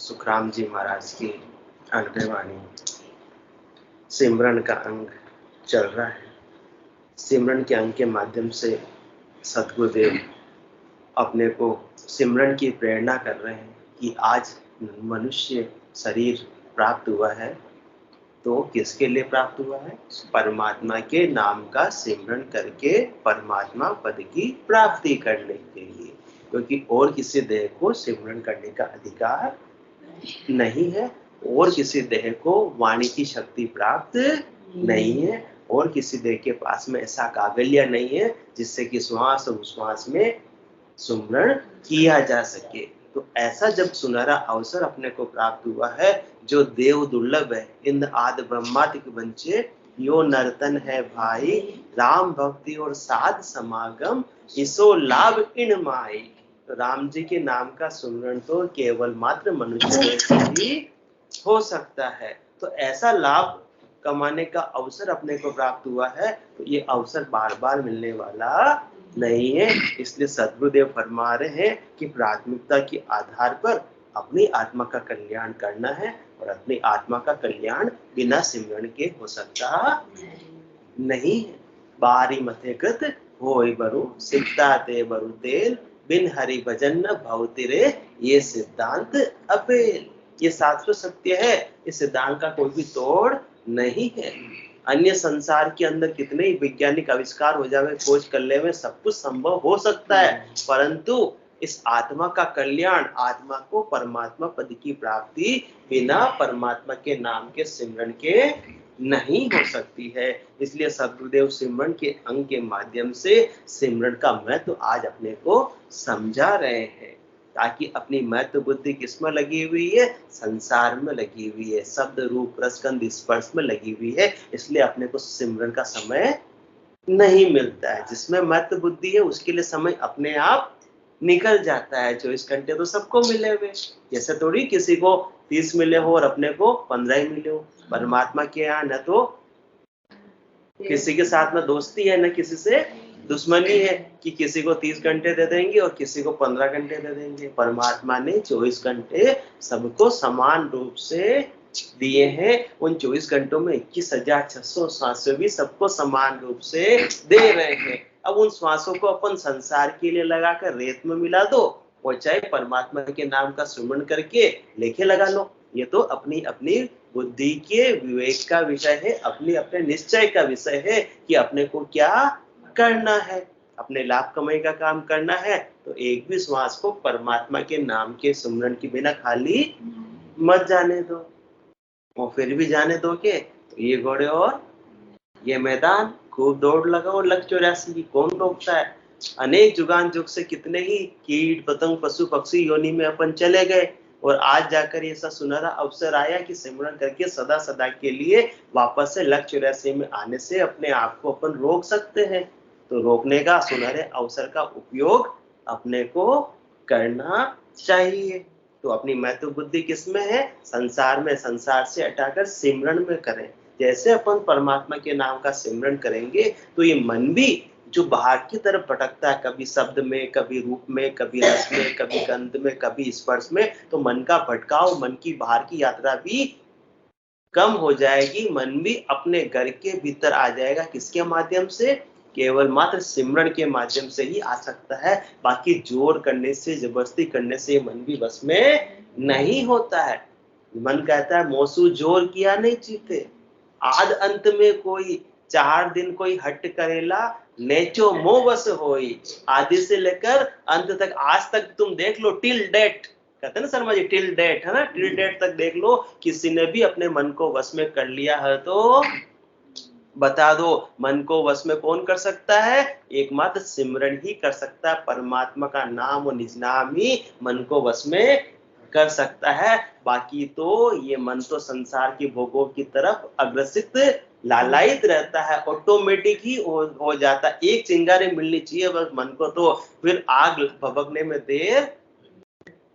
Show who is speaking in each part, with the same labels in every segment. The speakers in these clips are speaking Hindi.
Speaker 1: सुखराम जी महाराज की अनुभवाणी सिमरन का अंग चल रहा है। सिमरन के अंग के माध्यम से सतगुरुदेव अपने को सिमरन की प्रेरणा कर रहे हैं कि आज मनुष्य शरीर प्राप्त हुआ है तो किसके लिए प्राप्त हुआ है? परमात्मा के नाम का सिमरन करके परमात्मा पद की प्राप्ति करने के लिए, क्योंकि और किसी देह को सिमरन करने का अधिकार नहीं है, और किसी देह को वाणी की शक्ति प्राप्त नहीं है, और किसी देह के पास में ऐसा काबलियत नहीं है जिससे कि श्वास और उश्वास में सुमरण किया जा सके। तो ऐसा जब सुनहरा अवसर अपने को प्राप्त हुआ है, जो देव दुर्लभ है, इंद्र आदि ब्रह्मादि बंचे यो नर्तन है भाई, राम भक्ति और साध समागम इसो लाभ इन माई। तो राम जी के नाम का सुमरण तो केवल मात्र मनुष्य से ही हो सकता है। तो ऐसा लाभ कमाने का अवसर अपने को प्राप्त हुआ है, तो ये अवसर बार बार मिलने वाला नहीं है। इसलिए सद्गुरुदेव फरमा रहे हैं कि प्राथमिकता के आधार पर अपनी आत्मा का कल्याण करना है, और अपनी आत्मा का कल्याण बिना सिमरन के हो सकता नहीं है। बारी मथे कृत होय बरु सिकता ते बरु तेल, बिन हरि भजन न भवति रे ये सिद्धांत अपेल। ये शास्त्र सत्य है, इस सिद्धांत का कोई भी तोड़ नहीं है। अन्य संसार के अंदर कितने ही वैज्ञानिक आविष्कार हो जावे, खोज कर ले में सब कुछ संभव हो सकता है, परंतु इस आत्मा का कल्याण, आत्मा को परमात्मा पद की प्राप्ति बिना परमात्मा के नाम के सिमरन के नहीं हो सकती है। इसलिए सद्गुरुदेव सिमरन के अंग के माध्यम से सिमरन का महत्व आज अपने को समझा रहे हैं, ताकि अपनी महत्व बुद्धि किसमें लगी हुई है? संसार में लगी हुई है, शब्द रूप रसगंध स्पर्श में लगी हुई है। इसलिए अपने को सिमरन का समय नहीं मिलता है। जिसमें महत्व बुद्धि है उसके लिए समय अपने आप निकल जाता है। 24 घंटे तो सबको मिले हुए, जैसे थोड़ी किसी को 30 मिले हो और अपने को 15 ही मिले हो। परमात्मा के यहाँ न तो किसी के साथ में दोस्ती है, न किसी से दुश्मनी है कि किसी को 30 घंटे दे देंगे और किसी को 15 घंटे दे देंगे। परमात्मा ने 24 घंटे सबको समान रूप से दिए हैं। उन 24 घंटों में 21,600 श्वासें भी सबको समान रूप से दे रहे हैं। अब उन श्वासों को अपन संसार के लिए लगाकर रेत में मिला दो, और चाहे परमात्मा के नाम का सुमरण करके लेके लगा लो। ये तो अपनी अपनी बुद्धि के विवेक का विषय है, अपने अपने निश्चय का विषय है कि अपने को क्या करना है। अपने लाभ कमाई का काम करना है तो एक भी श्वास को परमात्मा के नाम के सुमरण के बिना खाली मत जाने दो। और फिर भी जाने दोगे तो ये घोड़े और ये मैदान खूब दौड़ लगाओ। लग 84 की कौन रोकता है? अनेक जुगान जुग से कितने ही कीट पतंग पशु पक्षी योनि में अपन चले गए, और आज जाकर ऐसा सुनहरा अवसर आया कि सिमरन करके सदा सदा के लिए वापस से लग 84 में आने से अपने आप को अपन रोक सकते हैं। तो रोकने का सुनहरे अवसर का उपयोग अपने को करना चाहिए। तो अपनी महत्व बुद्धि किसमें है? संसार में। संसार से हटाकर सिमरन में करें। जैसे अपन परमात्मा के नाम का सिमरन करेंगे तो ये मन भी जो बाहर की तरफ भटकता है, कभी शब्द में, कभी रूप में, कभी रस में, कभी गंध में, कभी स्पर्श में, तो मन का भटकाव, मन की बाहर की यात्रा भी कम हो जाएगी। मन भी अपने घर के भीतर आ जाएगा। किसके माध्यम से? केवल मात्र सिमरन के माध्यम से ही आ सकता है। बाकी जोर करने से, जबरदस्ती करने से मन भी बस में नहीं होता है। मन कहता है मोसू जोर किया नहीं जीते। आद अंत में कोई 4 दिन कोई हट करेला, नेचो मोह बस होई। आदि से लेकर अंत तक, आज तक तुम देख लो, टिल डेट कहते हैं ना शर्मा जी, टिल डेट है ना, टिल डेट तक देख लो, किसी ने भी अपने मन को वश में कर लिया है तो बता दो, मन को वश में कौन कर सकता है? एकमात्र सिमरन ही कर सकता है। परमात्मा का नाम और निज नाम ही मन को वश में कर सकता है। बाकी तो ये मन तो संसार की भोगों की तरफ अग्रसित लालायित रहता है, ऑटोमेटिक ही हो जाता है। एक चिंगारी मिलनी चाहिए बस मन को, तो फिर आग भभकने में देर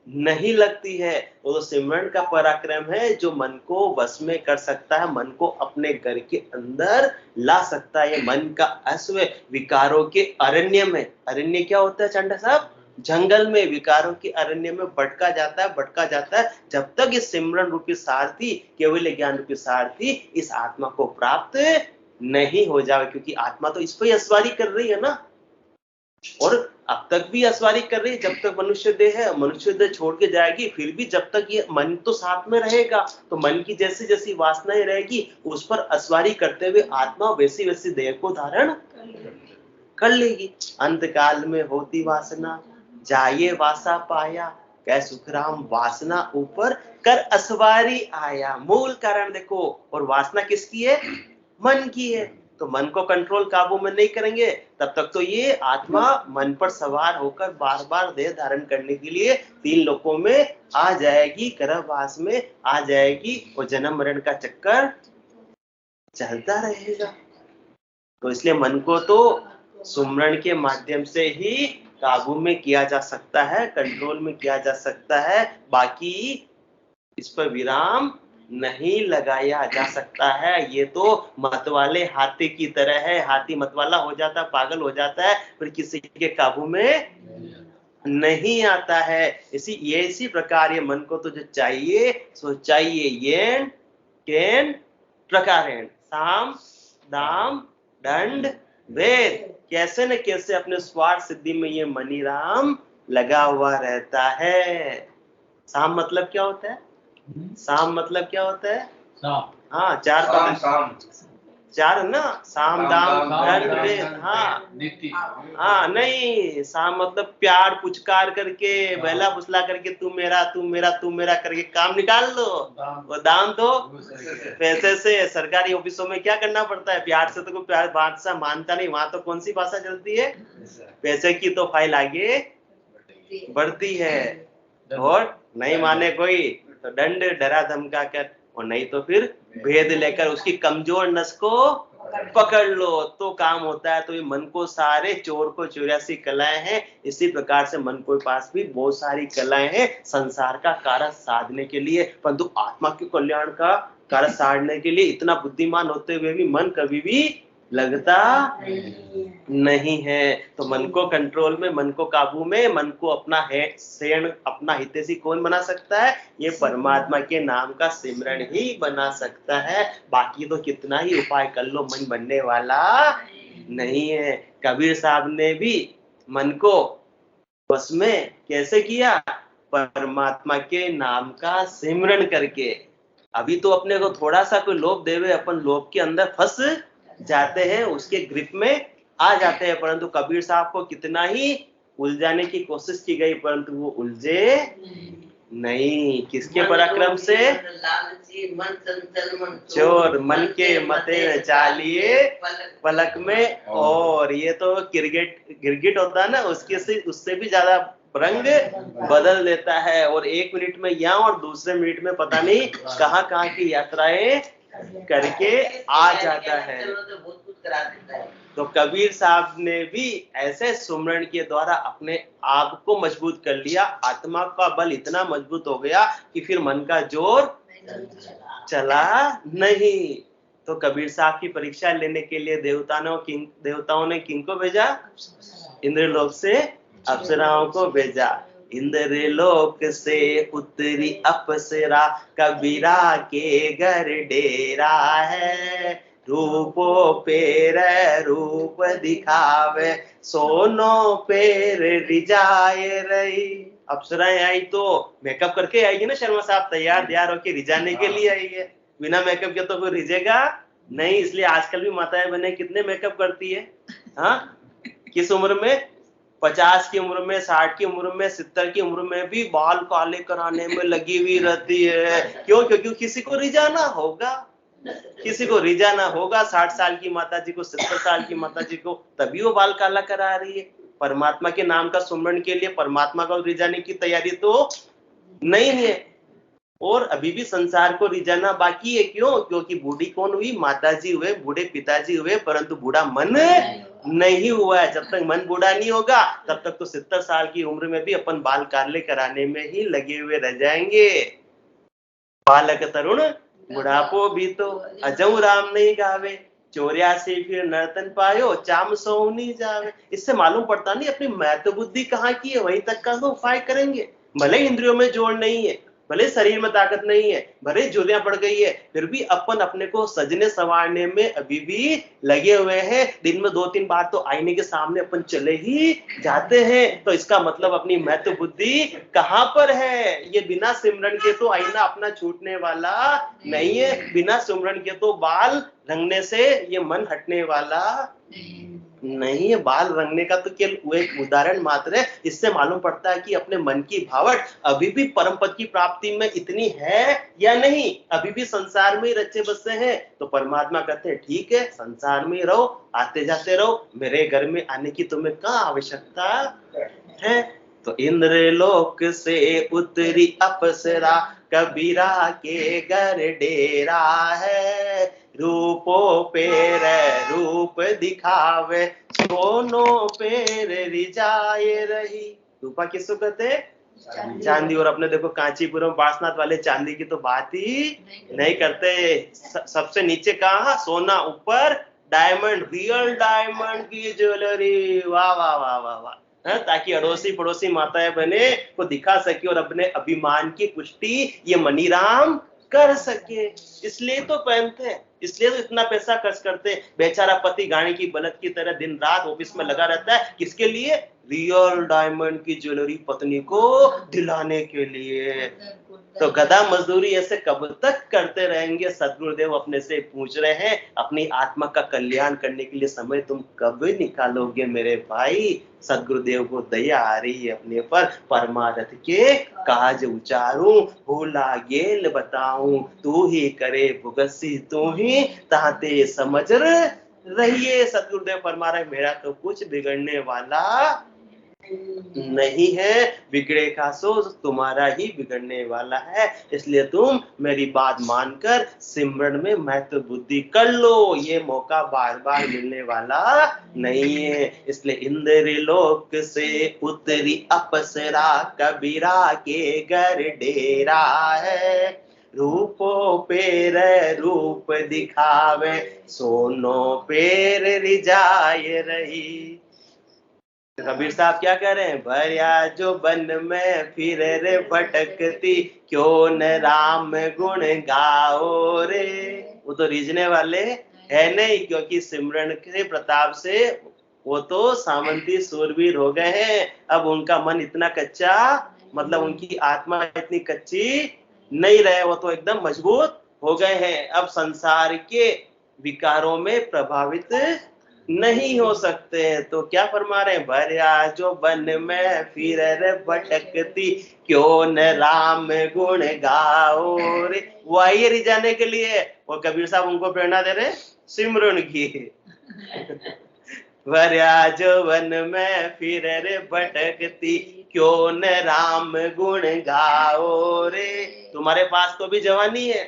Speaker 1: नहीं लगती है। वो तो सिमरन का पराक्रम है जो मन को वश में कर सकता है, मन को अपने घर के अंदर ला सकता है। मन का अश्व विकारों के अरण्य में, अरण्य क्या होता है चंडा साहब? जंगल में विकारों के अरण्य में भटका जाता है, जब तक इस सिमरन रूपी सारथी, केवल ज्ञान रूपी सारथी इस आत्मा को प्राप्त नहीं हो जाए, क्योंकि आत्मा तो इस पर ही सवारी कर रही है ना, और अब तक भी असवारी कर रही है। जब तक मनुष्य देह है, मनुष्य देह छोड़ के जाएगी, फिर भी जब तक ये मन तो साथ में रहेगा, तो मन की जैसी जैसी वासनाएं रहेगी उस पर असवारी करते हुए आत्मा वैसी वैसी देह को धारण कर लेगी। अंत काल में होती वासना, जाये वासा पाया, कह सुखराम वासना ऊपर कर असवारी आया। मूल कारण देखो, और वासना किसकी है? मन की है। तो मन को कंट्रोल काबू में नहीं करेंगे तब तक तो ये आत्मा मन पर सवार होकर बार बार देह धारण करने के लिए तीन लोकों में आ जाएगी, गर्भवास में आ जाएगी, और जन्म मरण का चक्कर चलता रहेगा। तो इसलिए मन को तो सुमरण के माध्यम से ही काबू में किया जा सकता है, कंट्रोल में किया जा सकता है, बाकी इस पर विराम नहीं लगाया जा सकता है। ये तो मतवाले हाथी की तरह है, हाथी मतवाला हो जाता, पागल हो जाता है, फिर किसी के काबू में नहीं आता है। इसी प्रकार ये मन को तो जो चाहिए सो चाहिए, येन केन प्रकारेण, साम दाम दंड भेद, कैसे न कैसे अपने स्वार्थ सिद्धि में ये मनीराम लगा हुआ रहता है। साम मतलब क्या होता है? साम मतलब क्या होता है? हाँ, चार ना, साम दाम दंड भेद। हाँ नहीं, साम मतलब प्यार पुचकार करके, बहला फुसला करके, तू मेरा तू मेरा तू मेरा करके काम निकाल लो। वो दाम तो पैसे से, सरकारी ऑफिसों में क्या करना पड़ता है? प्यार से तो कोई प्यार बादशाह मानता नहीं, वहां तो कौन सी भाषा चलती है? पैसे की तो फाइल आगे बढ़ती है, और नहीं माने कोई तो दंड डरा धमका कर, और नहीं तो फिर भेद लेकर उसकी कमजोर नस को पकड़ लो तो काम होता है। तो ये मन को सारे चोर को 84 कलाएं हैं, इसी प्रकार से मन के पास भी बहुत सारी कलाएं हैं संसार का कार्य साधने के लिए, परंतु आत्मा के कल्याण का कार्य साधने के लिए इतना बुद्धिमान होते हुए भी मन कभी भी लगता नहीं है। तो मन को कंट्रोल में, मन को काबू में, मन को अपना है शरण, अपना हितैषी कौन बना सकता है? ये परमात्मा के नाम का सिमरन ही बना सकता है। बाकी तो कितना ही उपाय कर लो, मन बनने वाला नहीं है। कबीर साहब ने भी मन को बस में कैसे किया? परमात्मा के नाम का सिमरन करके। अभी तो अपने को थोड़ा सा कोई लोभ देवे, अपन लोभ के अंदर फंस जाते हैं, उसके ग्रिप में आ जाते हैं, परंतु कबीर साहब को कितना ही उलझाने की कोशिश की गई, परंतु वो उलझे नहीं। किसके पराक्रम से? चोर मन के मते चालिए पलक में। और ये तो गिरगिट होता है ना, उससे भी ज्यादा रंग बदल देता है, और 1 मिनट में यहाँ और दूसरे मिनट में पता नहीं कहाँ की यात्राएं करके आ जाता है। तो कबीर साहब ने भी ऐसे सुमरण के द्वारा अपने आप को मजबूत कर लिया। आत्मा का बल इतना मजबूत हो गया कि फिर मन का जोर चला नहीं। तो कबीर साहब की परीक्षा लेने के लिए देवताओं ने किनको भेजा? इंद्रलोक से अप्सराओं को भेजा। इंद्रलोक से उतरी अप्सरा, कबीरा के घर डेरा है। रूपो पेर रूप दिखावे, सोनो पेर रिजाए रही। अप्सराएं आई तो मेकअप करके आएगी ना, शर्मा साहब तैयार होके रिझाने के लिए आई है। बिना मेकअप के तो कोई रिझेगा नहीं, इसलिए आजकल भी माताएं बहनें कितने मेकअप करती है। हाँ, किस उम्र में? 50 की उम्र में, 60 की उम्र में, 70 की उम्र में भी बाल काले कराने में लगी हुई रहती है। क्यों? क्योंकि किसी को रिझाना होगा, किसी को रिझाना होगा। 60 साल की माता जी को, 70 साल की माता जी को, तभी वो बाल काला करा रही है। परमात्मा के नाम का सुमरण के लिए परमात्मा को रिझाने की तैयारी तो नहीं है, और अभी भी संसार को रिझाना बाकी है। क्यों? क्योंकि बूढ़ी कौन हुई? माताजी हुए, बूढ़े पिताजी हुए, परंतु बूढ़ा मन नहीं हुआ है। जब तक मन बूढ़ा नहीं होगा तब तक तो 70 साल की उम्र में भी अपन बाल काले कराने में ही लगे हुए रह जाएंगे। बालक तरुण बुढ़ापो भी तो अजऊ राम नहीं गावे, 84 फिर नर्तन पायो चाम सोनी जावे। इससे मालूम पड़ता नहीं अपनी महत्व बुद्धि कहाँ की है, वहीं तक का तो उपाय करेंगे। भले इंद्रियों में जोड़ नहीं है, भले शरीर में ताकत नहीं है, भले झुर्रियां पड़ गई है, फिर भी अपन अपने को सजने संवारने में अभी भी लगे हुए हैं। दिन में 2-3 बार तो आईने के सामने अपन चले ही जाते हैं। तो इसका मतलब अपनी महत्व बुद्धि कहाँ पर है? ये बिना सिमरन के तो आईना अपना छूटने वाला नहीं है, बिना सिमरन के तो बाल रंगने से ये मन हटने वाला नहीं है। बाल रंगने का तो केवल वो एक उदाहरण मात्र है। इससे मालूम पड़ता है कि अपने मन की भावट अभी भी परम पद की प्राप्ति में इतनी है या नहीं, अभी भी संसार में ही रचे बसे हैं। तो परमात्मा कहते हैं ठीक है, संसार में ही रहो, आते जाते रहो, मेरे घर में आने की तुम्हें कहाँ आवश्यकता है। तो इंद्रलोक से उतरी अप्सरा, कबीरा के घर डेरा है। रूपों पेर रूप दिखावे, सोनों पेर रिजाए रही। रूपा किसको कहते हैं? चांदी। और अपने देखो कांचीपुरम पार्श्वनाथ वाले चांदी की तो बात ही नहीं करते। सबसे नीचे कहा सोना, ऊपर डायमंड, रियल डायमंड की ज्वेलरी। वाह वाह वाह वाह वाह। ताकि अड़ोसी पड़ोसी माताएं बहने को दिखा सके और अपने अभिमान की पुष्टि ये मनीराम कर सके। इसलिए तो पहनते हैं, इसलिए तो इतना पैसा खर्च करते हैं। बेचारा पति गाड़ी की बलद की तरह दिन रात ऑफिस में लगा रहता है, किसके लिए? रियल डायमंड की ज्वेलरी पत्नी को दिलाने के लिए। तो गधा मजदूरी ऐसे कब तक करते रहेंगे? सदगुरुदेव अपने से पूछ रहे हैं, अपनी आत्मा का कल्याण करने के लिए समय तुम कब निकालोगे मेरे भाई? सदगुरुदेव को दया आ रही है अपने पर। परमार्थ के काज उचारूं, भूला गेल बताऊं, तू ही करे भुगसी तू ही ताते समझ रहिए। सदगुरुदेव फरमा रहे मेरा तो कुछ बिगड़ने वाला नहीं है, बिगड़ेगा सो तुम्हारा ही बिगड़ने वाला है। इसलिए तुम मेरी बात मानकर सिमरन में महत्व बुद्धि कर लो, ये मौका बार बार मिलने वाला नहीं है। इसलिए इंद्रलोक से उतरी अप्सरा, कबीरा के घर डेरा है। रूपों पेर रूप दिखावे, सोनों पेर रिजाए रही। कबीर साहब क्या कह रहे हैं? भरिया जो बन में फिर रे भटकती, क्यों न राम गुण गाओ रे। वो तो रीझने वाले है नहीं, क्योंकि सिमरन के प्रताप से वो तो सामंती सूरवीर हो गए हैं। अब उनका मन इतना कच्चा, मतलब उनकी आत्मा इतनी कच्ची नहीं रहे, वो तो एकदम मजबूत हो गए हैं। अब संसार के विकारों में प्रभावित नहीं हो सकते। तो क्या फरमा रहे हैं? भरिया जो बन में फिर रे भटकती, क्यों न राम गुण गाओ रे। वो आइए रिझाने के लिए, वो कबीर साहब उनको प्रेरणा दे रहे सिमरन की। भरिया जो बन में फिर रे भटकती, क्यों न राम गुण गाओ रे। तुम्हारे पास तो भी जवानी है,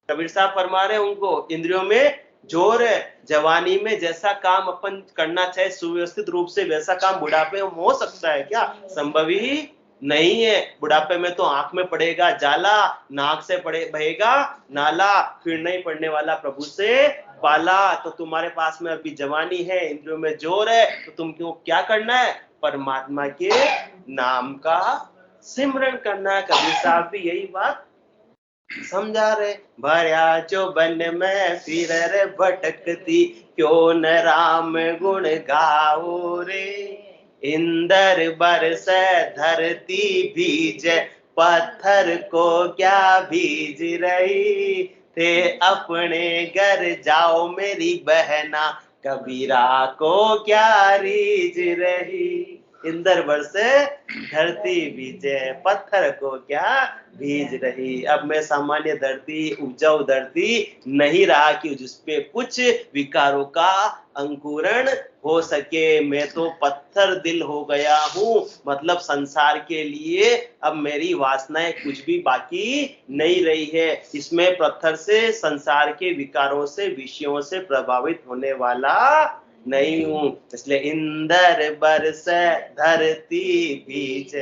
Speaker 1: कबीर साहब फरमा रहे उनको, इंद्रियों में जोर है। जवानी में जैसा काम अपन करना चाहे सुव्यवस्थित रूप से, वैसा काम बुढ़ापे में हो सकता है क्या? संभव ही नहीं है। बुढ़ापे में तो आंख में पड़ेगा जाला, नाक से बहेगा नाला, फिर नहीं पड़ने वाला प्रभु से पाला। तो तुम्हारे पास में अभी जवानी है, इंद्रियों में जोर है, तो तुम क्यों क्या करना है? परमात्मा के नाम का सिमरन करना है। कबीर साहब भी यही बात समझा रहे। भरिया जो बन में फिर रे भटकती, क्यों न राम गुण गाओ रे। इंदर बरस धरती बीज, पत्थर को क्या बीज रही। थे अपने घर जाओ मेरी बहना, कबीरा को क्या रीझ रही। इंदर बरसे धरती बीजे, पत्थर को क्या बीज रही। अब मैं सामान्य धरती, उपजाऊ धरती नहीं रहा कि जिसपे कुछ विकारों का अंकुरण हो सके। मैं तो पत्थर दिल हो गया हूँ, मतलब संसार के लिए अब मेरी वासनाएं कुछ भी बाकी नहीं रही है। इसमें पत्थर से, संसार के विकारों से, विषयों से प्रभावित होने वाला नहीं हूँ। इसलिए इंदर बरस धरती बीज,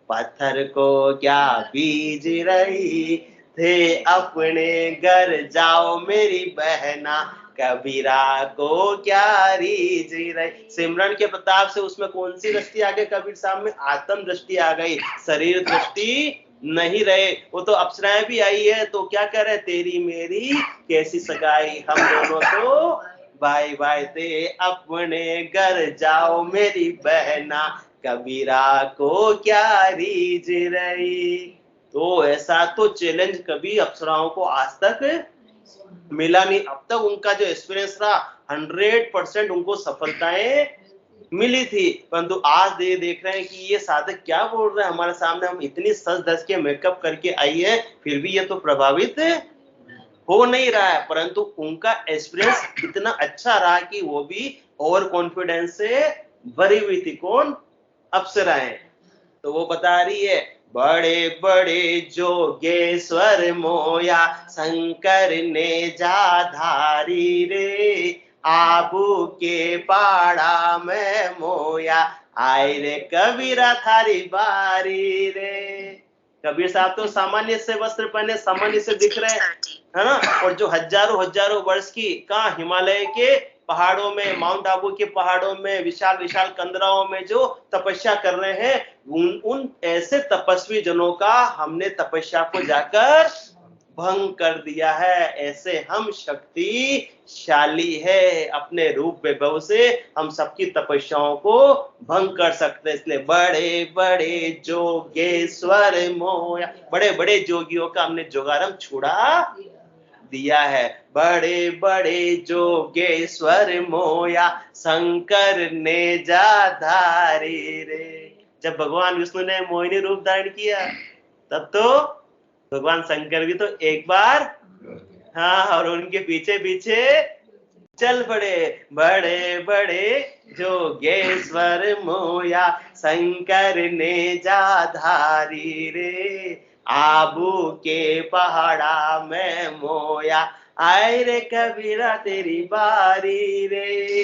Speaker 1: पत्थर को क्या बीज रही। थे अपने घर जाओ मेरी बहना, कबीरा को क्या रीझ रही। सिमरन के प्रताप से उसमें कौन सी दृष्टि आ गई कबीर साहब में? आत्म दृष्टि आ गई, शरीर दृष्टि नहीं रहे। वो तो अप्सराएं भी आई है तो क्या कह रहे, तेरी मेरी कैसी सगाई, हम दोनों तो भाई भाई थे, अपने घर जाओ मेरी बहना, कबीरा को क्या रीझ रही। तो ऐसा तो चैलेंज कभी अप्सराओं को आज तक मिला नहीं। अब तक उनका जो एक्सपीरियंस रहा 100% उनको सफलताएं मिली थी, परंतु आज देख रहे हैं कि ये साधक क्या बोल रहे हैं हमारे सामने, हम इतनी सज धज के मेकअप करके आई है फिर भी ये तो प्रभावित हो नहीं रहा है। परंतु उनका एक्सपीरियंस इतना अच्छा रहा कि वो भी ओवर कॉन्फिडेंस से भरी हुई थी। कौन? अप्सराएं। तो वो बता रही है, बड़े बड़े जोगेश्वर मोया, शंकर ने जा धारी रे, आबू के पाड़ा में मोया, आए रे कबीरा थारी बारी रे। कबीर साहब तो सामान्य से वस्त्र पहने, सामान्य से दिख रहे हैं, है ना, और जो हजारों हजारों वर्ष की कहाँ हिमालय के पहाड़ों में, माउंट आबू के पहाड़ों में, विशाल विशाल कंदराओं में जो तपस्या कर रहे हैं, उन ऐसे तपस्वी जनों का हमने तपस्या को जाकर भंग कर दिया है। ऐसे हम शक्तिशाली है, अपने रूप वैभव से हम सबकी तपस्याओं को भंग कर सकते हैं। इसलिए बड़े बड़े जोगेश्वर मोया, बड़े बड़े जोगियों का हमने जोगारम छुड़ा दिया है। बड़े बड़े जोगेश्वर मोया, शंकर ने जा धारी रे। जब भगवान विष्णु ने मोहिनी रूप धारण किया तब तो भगवान शंकर भी तो एक बार, हाँ, और उनके पीछे पीछे चल पड़े। बड़े बड़े जोगेश्वर मोया, शंकर ने जा धारी रे, आबू के पहाड़ा में मोया, आए रे कबीरा तेरी बारी रे।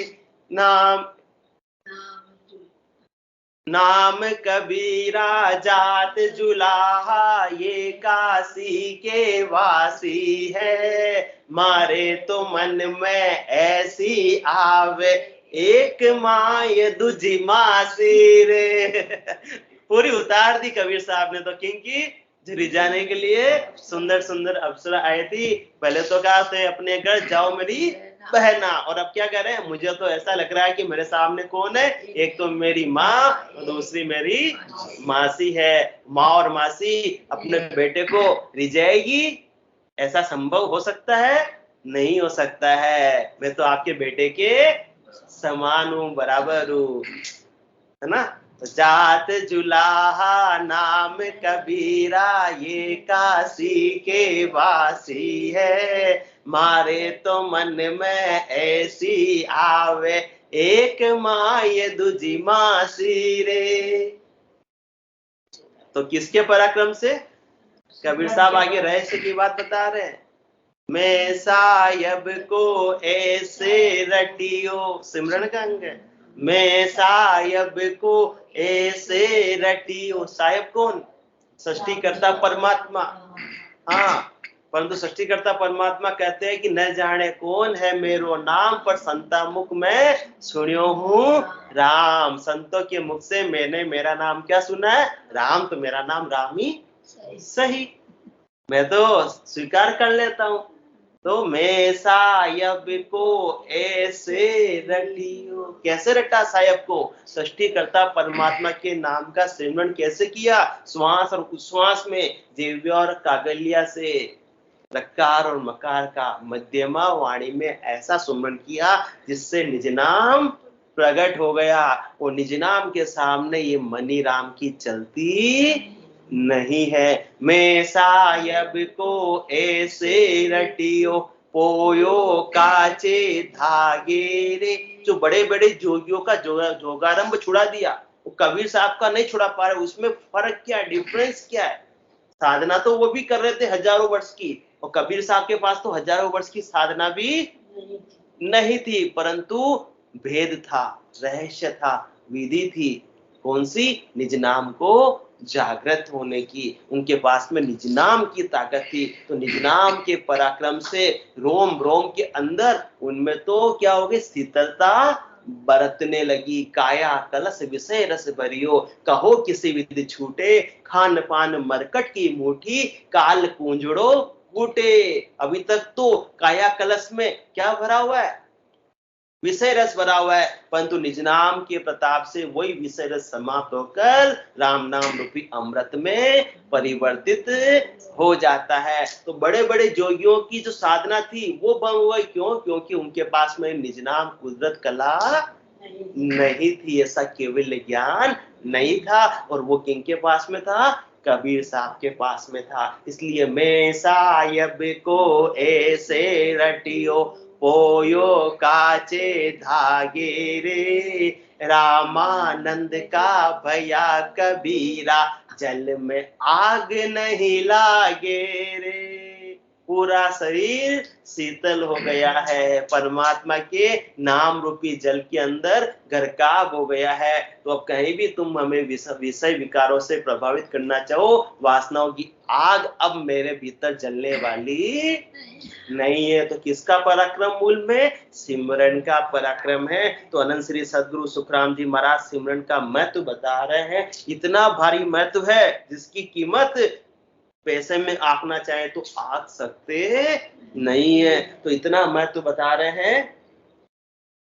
Speaker 1: नाम कबीरा जात जुलाहा, ये काशी के वासी है, मारे तो मन में ऐसी आवे, एक माय दूजी मासी रे। पूरी उतार दी कबीर साहब ने तो, क्योंकि रिझाने के लिए सुंदर सुंदर अप्सरा आई थी। पहले तो कहा थे अपने घर जाओ मेरी बहना, और अब क्या कह रहे हैं, मुझे तो ऐसा लग रहा है कि मेरे सामने कौन है, एक तो मेरी माँ और दूसरी मेरी मासी है। माँ और मासी अपने बेटे को रिझाएगी, ऐसा संभव हो सकता है? नहीं हो सकता है। मैं तो आपके बेटे के समान हूँ, बराबर हूँ, है ना। जात जुलाहा नाम कबीरा, ये काशी के वासी है, मारे तो मन में ऐसी आवे, एक माँ ये दूजी मासी रे। तो किसके पराक्रम से? कबीर साहब आगे रहस्य की बात बता रहे हैं। मैं सायब को ऐसे रटियो, सिमरन का अंग है। मैं सायब को ऐसे रटियो, सायब कौन? सृष्टिकर्ता परमात्मा। हाँ, परंतु सृष्टिकर्ता परमात्मा कहते हैं कि न जाने कौन है मेरो नाम, पर संता मुख में सुनियो हूँ राम। संतों के मुख से मैंने मेरा नाम क्या सुना है? राम। तो मेरा नाम राम ही सही, मैं तो स्वीकार कर लेता हूँ। तो मैं सायब को ऐसे रटियो, कैसे रटा सायब को? सृष्टिकर्ता परमात्मा के नाम का सिमरन कैसे किया? श्वास और उच्छ्वास में, दिव्य और कागलिया से, रकार और मकार का मध्यमा वाणी में ऐसा सुमरन किया जिससे निज नाम प्रकट हो गया। वो निज नाम के सामने ये मनी राम की चलती नहीं है। मैं सायब को ऐसे रटियो, पोयो काचे धागे रे। जो बड़े बड़े जोगियों का जोगारंभ छुड़ा दिया, वो कबीर साहब का नहीं छुड़ा पा रहे। उसमें फर्क क्या, डिफरेंस क्या है? साधना तो वो भी कर रहे थे हजारों वर्ष की, और कबीर साहब के पास तो हजारों वर्ष की साधना भी नहीं थी, परंतु भेद था, रहस्य था, विधि थी। कौन सी? निज नाम को जागृत होने की, उनके पास में निज नाम की ताकत थी। तो निज नाम के पराक्रम से रोम रोम के अंदर उनमें तो क्या हो गई, शीतलता बरतने लगी। काया कलश विषय रस भरियो, कहो किसी विधि छूटे, खान पान मरकट की मुठी, काल पूंजड़ो कूटे। अभी तक तो काया कलश में क्या भरा हुआ है, विषय रस भरा हुआ है, परंतु निज नाम के प्रताप से वही विषय रस समाप्त होकर राम नाम रूपी अमृत में परिवर्तित हो जाता है। तो बड़े बड़े जोगियों की जो साधना थी वो भंग हुई, क्यों? क्योंकि उनके पास में निज नाम कुदरत कला नहीं थी, ऐसा केवल ज्ञान नहीं था। और वो किनके पास में था? कबीर साहब के पास में था। इसलिए मैं साहिब को ऐसे रटियो, पोयो काचे धागे रे, रामानंद का भया कबीरा, जल में आग नहीं लागे रे। पूरा शरीर शीतल हो गया है, परमात्मा के नाम रूपी जल के अंदर गरकाव हो गया है। तो अब कहीं भी तुम हमें विषय विकारों से प्रभावित करना चाहो, वासनाओं की आग अब मेरे भीतर जलने वाली नहीं है। तो किसका पराक्रम मूल में? सिमरन का पराक्रम है। तो अनंत श्री सदगुरु सुखराम जी महाराज सिमरन का महत्व बता रहे हैं। इतना भारी महत्व है जिसकी कीमत पैसे में आंकना चाहे तो आंक सकते नहीं है। तो इतना महत्व बता रहे हैं।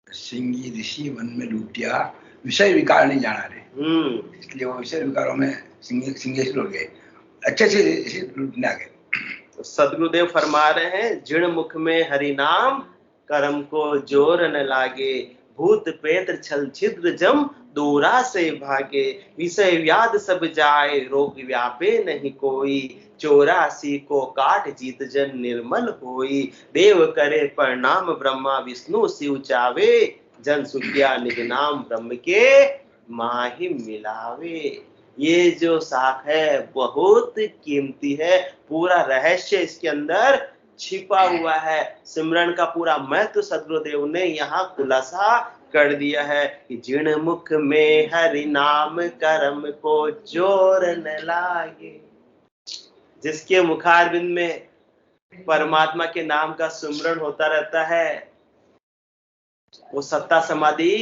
Speaker 2: सिंगी ऋषि वन में लूटिया, विषय विकार नहीं जाना रे, इसलिए वो विषय विकारों में सिंगे से लुट गए, अच्छे से लूटने आ गए।
Speaker 1: तो सदगुरुदेव फरमा रहे हैं, जिण मुख में हरि नाम, कर्म को जोर न लागे, भूत प्रेत छल छिद्र जम दूरा से भागे, विषय व्याध सब जाए, रोग व्यापे नहीं कोई, 84 को काट जीत जन निर्मल होई, देव करे प्रणाम ब्रह्मा विष्णु शिव चावे, जन सुखिया निज नाम ब्रह्म के माहि मिलावे। ये जो साख है बहुत कीमती है, पूरा रहस्य इसके अंदर छिपा हुआ है। सिमरन का पूरा महत्व सदगुरुदेव ने यहाँ खुलासा कर दिया है कि जिण मुख में हरि नाम, कर्म को जोर न लागे। जिसके मुखारविंद में परमात्मा के नाम का सुमरण होता रहता है, वो सत्ता समाधि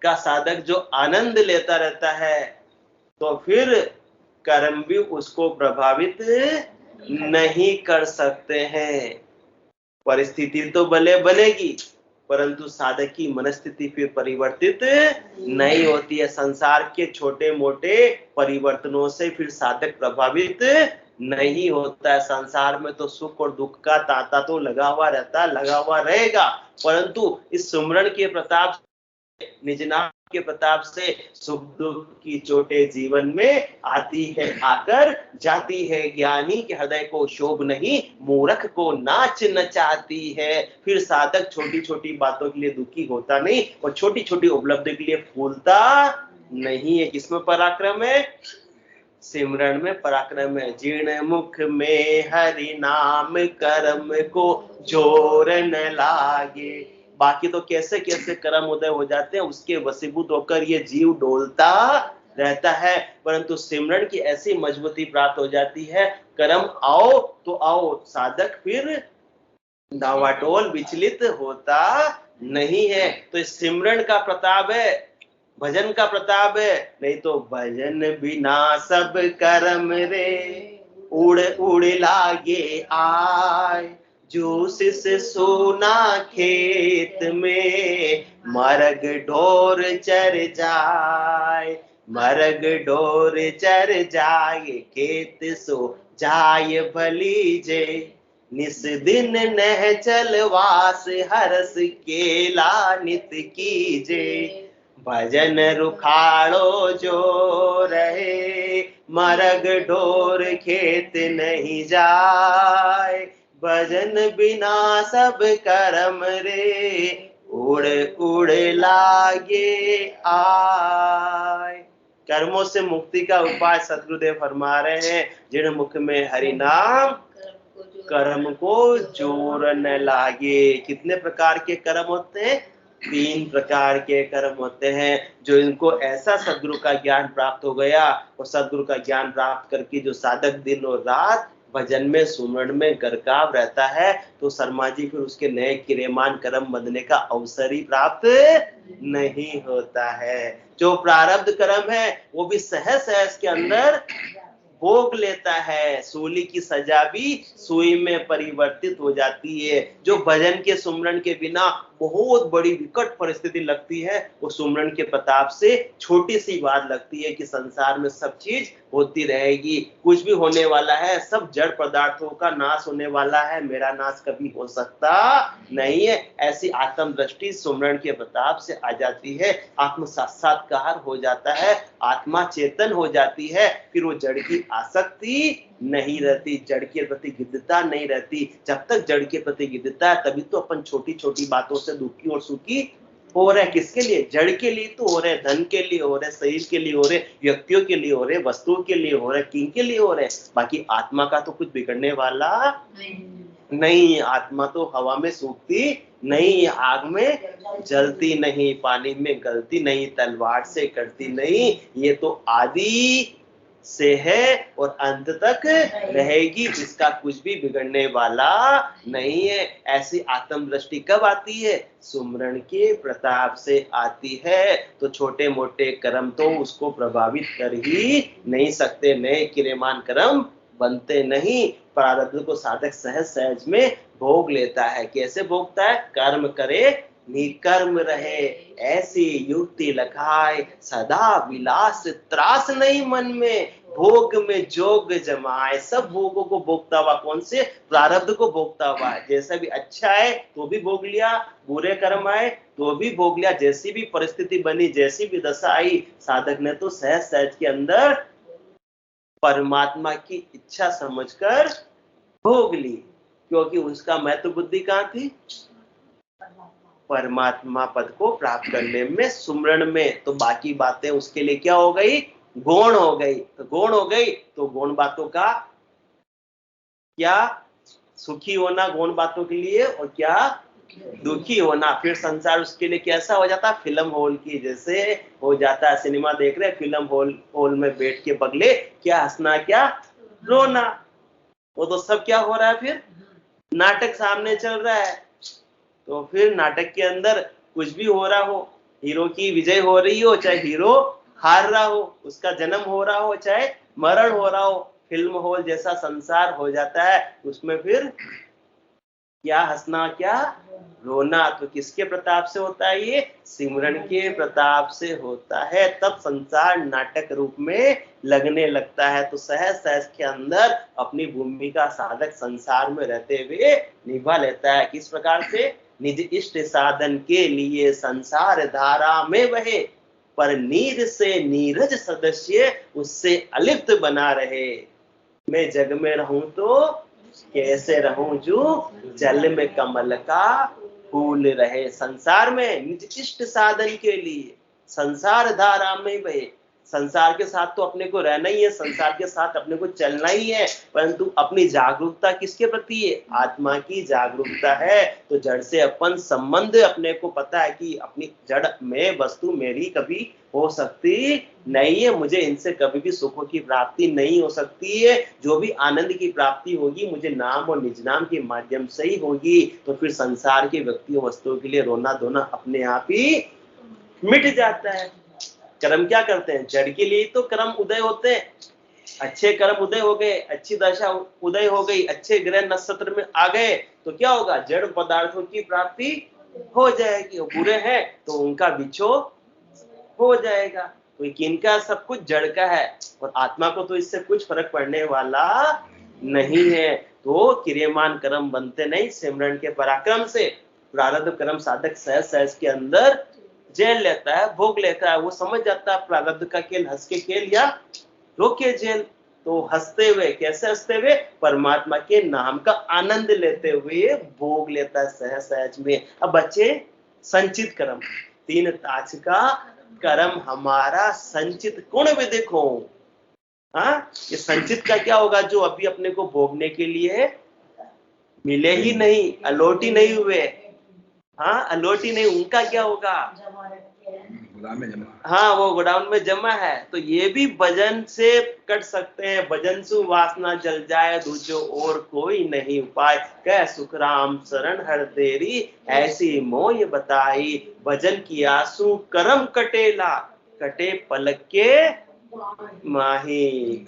Speaker 1: का साधक जो आनंद लेता रहता है, तो फिर कर्म भी उसको प्रभावित नहीं कर सकते हैं। परिस्थिति तो भले बनेगी, परंतु साधक की मनस्थिति फिर परिवर्तित नहीं होती है। संसार के छोटे मोटे परिवर्तनों से फिर साधक प्रभावित नहीं होता है। संसार में तो सुख और दुख का तांता तो लगा हुआ रहता है, लगा हुआ रहेगा, परंतु इस सुमरण के प्रताप, निज नाम के प्रताप से सुख दुख की चोटें जीवन में आती है, आकर जाती है। ज्ञानी के हृदय को शोभ नहीं, मूर्ख को नाच नचाती है। फिर साधक छोटी छोटी बातों के लिए दुखी होता नहीं और छोटी छोटी उपलब्धि के लिए फूलता नहीं है। किसमें पराक्रम है? सिमरन में पराक्रम है। जीर्ण मुख में हरि नाम, कर्म को जोर न लागे। बाकी तो कैसे कैसे कर्म उदय हो जाते हैं, उसके वशीभूत होकर ये जीव डोलता रहता है, परंतु सिमरन की ऐसी मजबूती प्राप्त हो जाती है, कर्म आओ तो आओ, साधक फिर डावाडोल विचलित होता नहीं है। तो इस सिमरन का प्रताप है, भजन का प्रताप है। नहीं तो भजन बिना सब कर्म रे, उड़ उड़ लागे आय, जूस से सोना खेत में, मरग ढोर चर जाए, मरग ढोर चर जाए, खेत सो जाय भली जे, निस दिन नह चलवास हरस केला नित कीजे, भजन रुखाड़ो जो रहे, मरग ढोर खेत नहीं जाए, भजन बिना सब कर्म रे, उड़ उड़ लागे आय। कर्मों से मुक्ति का उपाय सदगुरुदेव फरमा रहे हैं, जिन मुख में हरि नाम, कर्म को जोर न लागे। कितने प्रकार के कर्म होते हैं? 3 प्रकार के कर्म होते हैं। जो इनको ऐसा सद्गुरु का ज्ञान प्राप्त हो गया और सद्गुरु का ज्ञान प्राप्त करके जो साधक दिन और रात भजन में सुमरण में गरकाव रहता है, तो शर्मा जी फिर उसके नए किरेमान कर्म बंधने का अवसर ही प्राप्त नहीं होता है। जो प्रारब्ध कर्म है वो भी सहज सहज के अंदर भोग लेता है। सूली की सजा भी सुई में परिवर्तित हो जाती है। जो भजन के सुमरण के बिना बहुत बड़ी विकट परिस्थिति लगती है, वो सुमरण के प्रताप से छोटी सी बात लगती है कि संसार में सब चीज होती रहेगी, कुछ भी होने वाला है, सब जड़ पदार्थों का नाश होने वाला है, मेरा नाश कभी हो सकता नहीं है। ऐसी आत्म दृष्टि सुमरण के प्रताप से आ जाती है। आत्म साक्षात्कार हो जाता है, आत्मा चेतन हो जाती है। फिर वो जड़ की आसक्ति नहीं रहती, जड़ के प्रति गिद्धता नहीं रहती। जब तक जड़ के प्रति गिद्धता है तभी तो अपन छोटी छोटी बातों से दुखी और सुखी हो रहे। किसके लिए? जड़ के लिए तो हो रहे, धन के लिए हो रहे, शरीर के लिए हो रहे, व्यक्तियों के लिए हो रहे, वस्तुओं के लिए हो रहे, किन के लिए हो रहे। बाकी आत्मा का तो कुछ बिगड़ने वाला नहीं। आत्मा तो हवा में सूखती नहीं, आग में जलती नहीं, पानी में गलती नहीं, तलवार से कटती नहीं। ये तो आदि से है और अंत तक रहेगी, इसका कुछ भी बिगड़ने वाला नहीं है। ऐसी आत्म दृष्टि कब आती है? सुमरण के प्रताप से आती है। तो छोटे मोटे कर्म तो उसको प्रभावित कर ही नहीं सकते, नए किरेमान कर्म बनते नहीं। प्रारब्ध को साधक सहज सहज में भोग लेता है। कैसे भोगता है? कर्म करे निकर्म रहे, ऐसी युक्ति लखाए, सदा विलास त्रास नहीं मन में, भोग में जोग जमाए। सब भोगों को भोगता हुआ, कौन से? प्रारब्ध को भोगता हुआ। जैसा भी अच्छा है तो भी भोग लिया, बुरे कर्म आए तो भी भोग लिया। जैसी भी परिस्थिति बनी, जैसी भी दशा आई, साधक ने तो सहज सहज के अंदर परमात्मा की इच्छा समझकर भोग ली, क्योंकि उसका महत्व बुद्धि कहाँ थी? परमात्मा पद को प्राप्त करने में, सुमरण में। तो बाकी बातें उसके लिए क्या हो गई? गौण हो गई। तो गौण हो गई तो गौण बातों का क्या? सुखी होना गौण बातों के लिए, और क्या? दुखी होना। फिर संसार उसके लिए कैसा हो जाता? फिल्म हॉल की जैसे हो जाता है। सिनेमा देख रहे, फिल्म हॉल में बैठ के बगले क्या हंसना क्या रोना। वो तो सब क्या हो रहा है? फिर नाटक सामने चल रहा है। तो फिर नाटक के अंदर कुछ भी हो रहा हो, हीरो की विजय हो रही हो चाहे हीरो हार रहा हो, उसका जन्म हो रहा हो चाहे मरण हो रहा हो, फिल्म हॉल जैसा संसार हो जाता है। उसमें फिर क्या हंसना क्या रोना। तो किसके प्रताप से होता है? ये सिमरन के प्रताप से होता है। तब संसार नाटक रूप में लगने लगता है। तो सहज सहज के अंदर अपनी भूमिका साधक संसार में रहते हुए निभा लेता है। किस प्रकार से? निज इष्ट साधन के लिए संसार धारा में बहे, पर नीर से नीरज सदस्य उससे अलिप्त बना रहे। मैं जग में रहूं तो कैसे रहूं जो जल में कमल का फूल रहे। संसार में निज इष्ट साधन के लिए संसार धारा में बहे। संसार के साथ तो अपने को रहना ही है, संसार के साथ अपने को चलना ही है, परंतु अपनी जागरूकता किसके प्रति है? आत्मा की जागरूकता है। तो जड़ से अपन संबंध, अपने को पता है कि अपनी जड़ में वस्तु मेरी कभी हो सकती नहीं है, मुझे इनसे कभी भी सुखों की प्राप्ति नहीं हो सकती है। जो भी आनंद की प्राप्ति होगी मुझे नाम और निज नाम के माध्यम से ही होगी। तो फिर संसार के व्यक्तियों वस्तुओं के लिए रोना धोना अपने आप ही मिट जाता है। कर्म क्या करते हैं? जड़ के लिए तो कर्म उदय होते हैं। अच्छे कर्म उदय हो गए, अच्छी दशा उदय हो गई, अच्छे ग्रह नक्षत्र में आ गए तो क्या होगा? जड़ पदार्थों की प्राप्ति हो जाएगी। बुरे हैं तो उनका बिछो हो जाएगा। तो किनका? सब कुछ जड़ का है, और आत्मा को तो इससे कुछ फर्क पड़ने वाला नहीं है। तो क्रियमान कर्म बनते नहीं सिमरन के पराक्रम से। प्रारब्ध कर्म साधक सहज सहज के अंदर जेल लेता है, भोग लेता है। वो समझ जाता है प्रारब्ध का खेल हंस के खेल या रोके जेल। तो हंसते हुए, कैसे हंसते हुए? परमात्मा के नाम का आनंद लेते हुए भोग लेता है सहज सहज में। अब बच्चे संचित कर्म, 3 ताज का कर्म हमारा संचित गुण विदिक हो। हाँ, ये संचित का क्या होगा? जो अभी अपने को भोगने के लिए मिले ही नहीं, अलॉट ही नहीं हुए, हाँ, अलोटी नहीं, उनका क्या होगा?
Speaker 2: गोदाम में जमा।
Speaker 1: हाँ, वो गोडाउन में जमा है। तो ये भी भजन से कट सकते हैं। भजन सु वासना जल जाए, दूजो और कोई नहीं उपाय। कह सुख राम शरण हर तेरी, ऐसी मोय बताई। भजन की आंसू करम कटेला, कटे पलक के माही।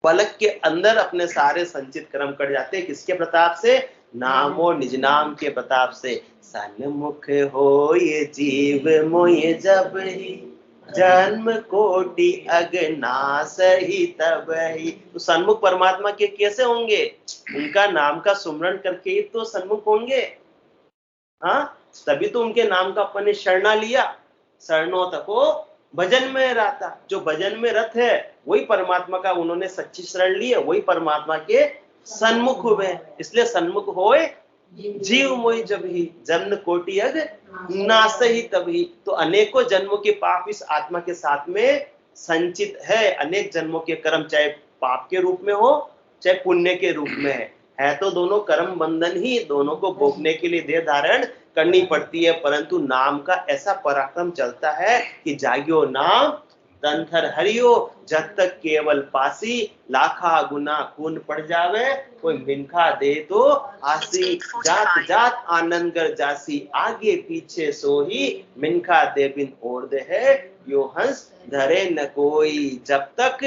Speaker 1: पलक के अंदर अपने सारे संचित कर्म कट जाते हैं। किसके प्रताप से? नाम और निज नाम के प्रताप से। सन्मुख हो ये जीव मोय जब ही, जन्म कोटि अगनाश ही तब ही। तो सन्मुख परमात्मा के कैसे होंगे? उनका नाम का सुमरण करके ही तो सन्मुख होंगे। हाँ, तभी तो उनके नाम का अपन ने शरणा लिया। शरणो तको भजन में रहता। जो भजन में रत है वही परमात्मा का उन्होंने सच्ची शरण ली है, वही परमात्मा के सन्मुख हुए। इसलिए सन्मुख होए जीव मोहि जब ही, जन्म कोटि अग नाश ही तभी। तो अनेकों जन्मों के पाप इस आत्मा के साथ में संचित है। अनेक जन्मों के कर्म, चाहे पाप के रूप में हो चाहे पुण्य के रूप में है तो दोनों कर्म बंधन ही, दोनों को भोगने के लिए देह धारण करनी पड़ती है। परंतु नाम का ऐसा पराक्रम चलता है कि जाग्यो नाम तंथर हरियो, जब तक केवल पासी। लाखा गुना खून पड़ जावे, कोई मिनखा दे तो आसी। जात जात आनंद कर जासी, आगे पीछे सोही। मिनखा दे बिन और दे है, यो हंस धरे न कोई। जब तक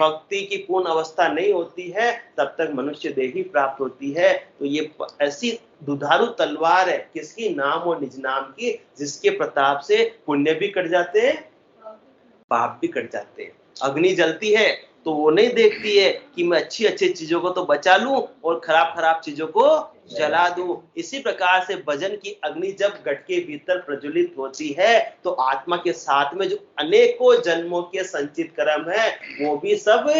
Speaker 1: भक्ति की पूर्ण अवस्था नहीं होती है तब तक मनुष्य देही प्राप्त होती है। तो ये ऐसी दुधारू तलवार है किसकी? नाम और निज नाम की, जिसके प्रताप से पुण्य भी कट जाते हैं, पाप भी कट जाते हैं। अग्नि जलती है तो वो नहीं देखती है कि मैं अच्छी अच्छी चीजों को तो बचा लूं और खराब खराब चीजों को जला दूं। इसी प्रकार से भजन की अग्नि जब गट के भीतर प्रज्वलित होती है तो आत्मा के साथ में जो अनेकों जन्मों के संचित कर्म है वो भी सब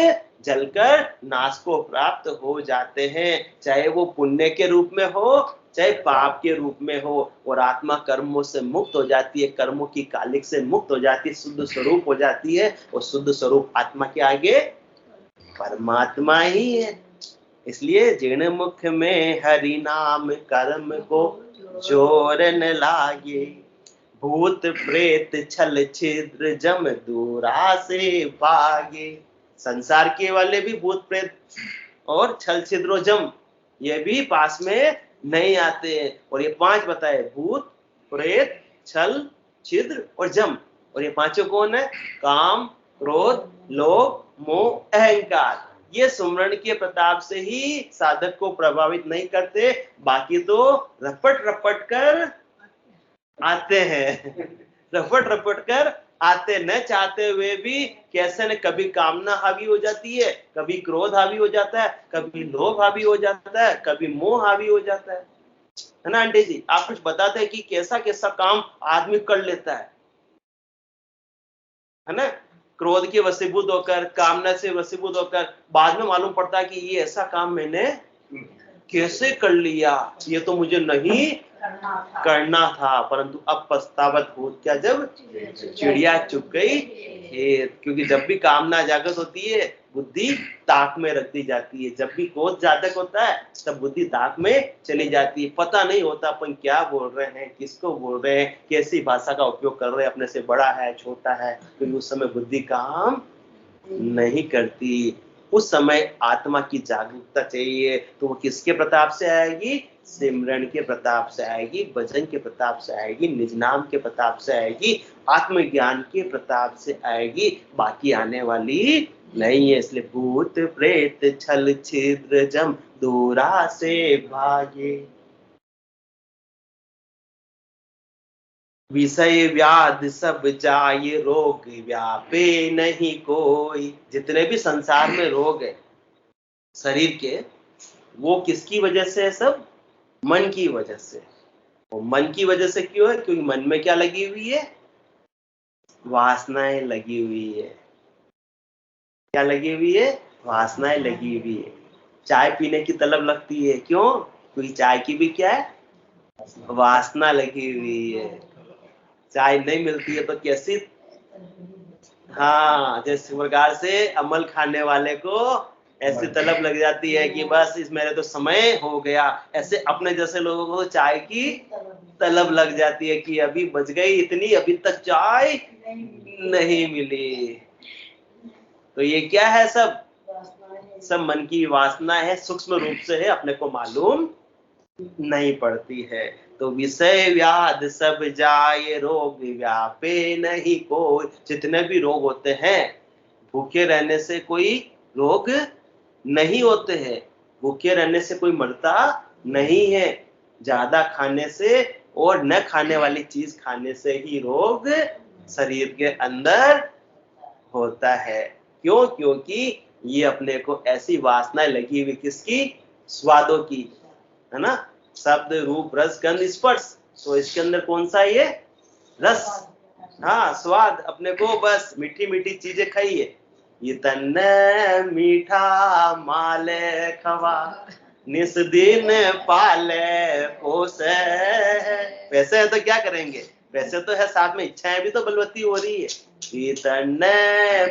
Speaker 1: जलकर नाश को प्राप्त हो जाते हैं। चाहे वो पुण्य के रूप में हो चाहे पाप के रूप में हो। और आत्मा कर्मों से मुक्त हो जाती है, कर्मों की कालिक से मुक्त हो जाती है, शुद्ध स्वरूप हो जाती है। और शुद्ध स्वरूप आत्मा के आगे परमात्मा ही है। इसलिए जिन मुख में हरि नाम कर्म को जोर न लागे, भूत प्रेत छल छिद्र जम दूरा से भागे। संसार के वाले भी भूत प्रेत और छल छिद्र जम ये भी पास में नहीं आते हैं। और ये 5 बताए, भूत प्रेत छल छिद्र और जम। और ये पांचों कौन है? काम क्रोध लोभ मोह अहंकार। ये सुमरण के प्रताप से ही साधक को प्रभावित नहीं करते, बाकी तो रपट रपट कर आते हैं। रपट रपट कर आते, न चाहते हुए भी कैसे न कभी कामना हावी हो जाती है, कभी क्रोध हावी हो जाता है, कभी लोभ हावी हो जाता है, कभी मोह हावी हो जाता है ना आंटी जी? आप कुछ बताते हैं कि कैसा कैसा काम आदमी कर लेता है ना? क्रोध के वशीभूत होकर, कामना से वशीभूत होकर बाद में मालूम पड़ता है कि ये ऐसा काम मैंने कैसे कर लिया, ये तो मुझे नहीं करना था। परंतु अब पछतावत हो क्या जब चिड़िया चुग गई खेत। क्योंकि जब भी कामना जागृत होती है बुद्धि ताक में रख दी जाती है। जब भी क्रोध जातक होता है तब बुद्धि ताक में चली जाती है। पता नहीं होता अपन क्या बोल रहे हैं, किसको बोल रहे हैं, कैसी भाषा का उपयोग कर रहे हैं, अपने से बड़ा है छोटा है, क्योंकि उस समय बुद्धि काम नहीं करती। उस समय आत्मा की जागरूकता चाहिए। तो वो किसके प्रताप से आएगी? सिमरन के प्रताप से आएगी, भजन के प्रताप से आएगी, निज नाम के प्रताप से आएगी, आत्मज्ञान के प्रताप से आएगी, बाकी आने वाली नहीं है। इसलिए भूत प्रेत छल छिद्र जम दूरा से भागे, विषय व्याध सब जाय रोग व्यापे नहीं कोई। जितने भी संसार में रोग है शरीर के, वो किसकी वजह से है? सब मन की वजह से। और मन की वजह से क्यों है? क्योंकि मन में क्या लगी हुई है? वासनाएं लगी हुई है। क्या लगी हुई है? वासनाएं लगी हुई है। चाय पीने की तलब लगती है, क्यों? क्योंकि चाय की भी क्या है? वासना लगी हुई है। चाय नहीं मिलती है तो कैसी, हाँ, जैसे प्रकार से अमल खाने वाले को ऐसी तलब लग जाती है कि बस इस मेरे तो समय हो गया। ऐसे अपने जैसे लोगों को चाय की तलब लग जाती है कि अभी बज गई इतनी, अभी तक चाय नहीं मिली। तो ये क्या है? सब मन की वासना है, सूक्ष्म रूप से है, अपने को मालूम नहीं पड़ती है। तो विषय व्याध सब जाए, रोग व्यापे नहीं कोई। जितने भी रोग होते हैं, भूखे रहने से कोई रोग नहीं होते हैं, भूखे रहने से कोई मरता नहीं है। ज्यादा खाने से और न खाने वाली चीज खाने से ही रोग शरीर के अंदर होता है। क्यों? क्योंकि ये अपने को ऐसी वासनाएं लगी हुई, किसकी? स्वादों की, है ना। शब्द रूप रस गंध स्पर्श, तो इसके अंदर कौन सा ये रस? हाँ, स्वाद। अपने को बस मीठी मीठी चीजें खाइए। ये तन मीठा माले खवा, निस दिन पाले पोसे। पैसे है तो क्या करेंगे? पैसे तो है, साथ में इच्छाएं भी तो बलवती हो रही है। ये तन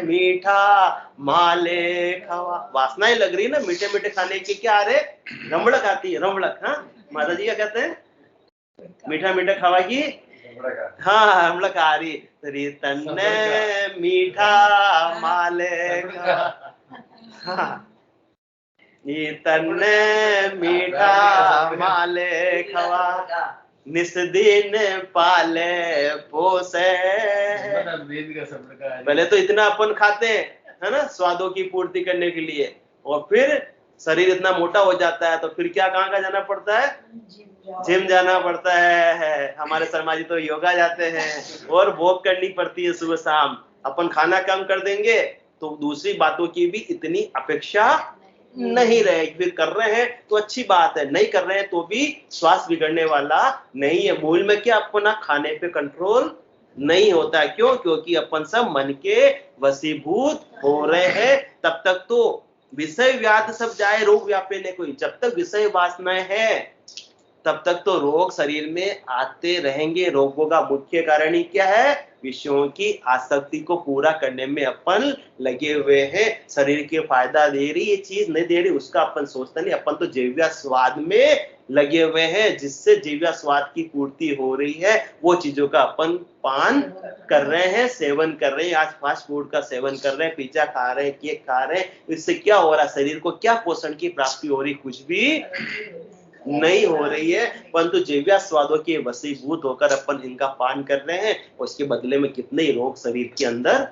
Speaker 1: मीठा माले खवा, वासनाएं लग रही है ना मीठे मीठे खाने की। क्या आ रहे? रमड़क आती है, रमड़क। हाँ, माता जी क्या कहते हैं? मीठा मीठा खावा की, हाँ, रमड़क आ रही। तन मीठा माले खवा, हाँ, ये तन मीठा माले खवा, निस दिन पाले पोसे। पहले तो इतना अपन खाते हैं, है ना, स्वादों की पूर्ति करने के लिए, और फिर शरीर इतना मोटा हो जाता है तो फिर क्या, कहाँ का जाना पड़ता है? जिम जाना पड़ता है। हमारे शर्मा जी तो योगा जाते हैं और वॉक करनी पड़ती है सुबह शाम। अपन खाना कम कर देंगे तो दूसरी बातों की भी इतनी अपेक्षा नहीं रहेगी। फिर कर रहे हैं तो अच्छी बात है, नहीं कर रहे हैं तो भी स्वास्थ्य बिगड़ने वाला नहीं है। मूल में क्या, अपना खाने पे कंट्रोल नहीं होता है। क्यों? क्योंकि अपन सब मन के वशीभूत हो रहे हैं। तब तक तो विषय व्याध सब जाए, रोग व्यापे ने कोई। जब तक विषय वासनाएं है तब तक तो रोग शरीर में आते रहेंगे। रोगों का मुख्य कारण ही क्या है? विषयों की आसक्ति को पूरा करने में अपन लगे हुए हैं। शरीर के फायदा दे रही ये चीज, नहीं दे रही उसका अपन सोचते नहीं। अपन तो जीव्या स्वाद में लगे हुए हैं, जिससे जीव्या स्वाद की पूर्ति हो रही है, वो चीजों का अपन पान कर रहे हैं, सेवन कर रहे हैं। आज फास्ट फूड का सेवन कर रहे हैं, पिज्जा खा रहे हैं, केक खा रहे हैं। इससे क्या हो रहा है? शरीर को क्या पोषण की प्राप्ति हो रही? कुछ भी नहीं हो रही है। परंतु जीव्या स्वादों के वशीभूत होकर अपन इनका पान कर रहे हैं, उसके बदले में कितने रोग शरीर के अंदर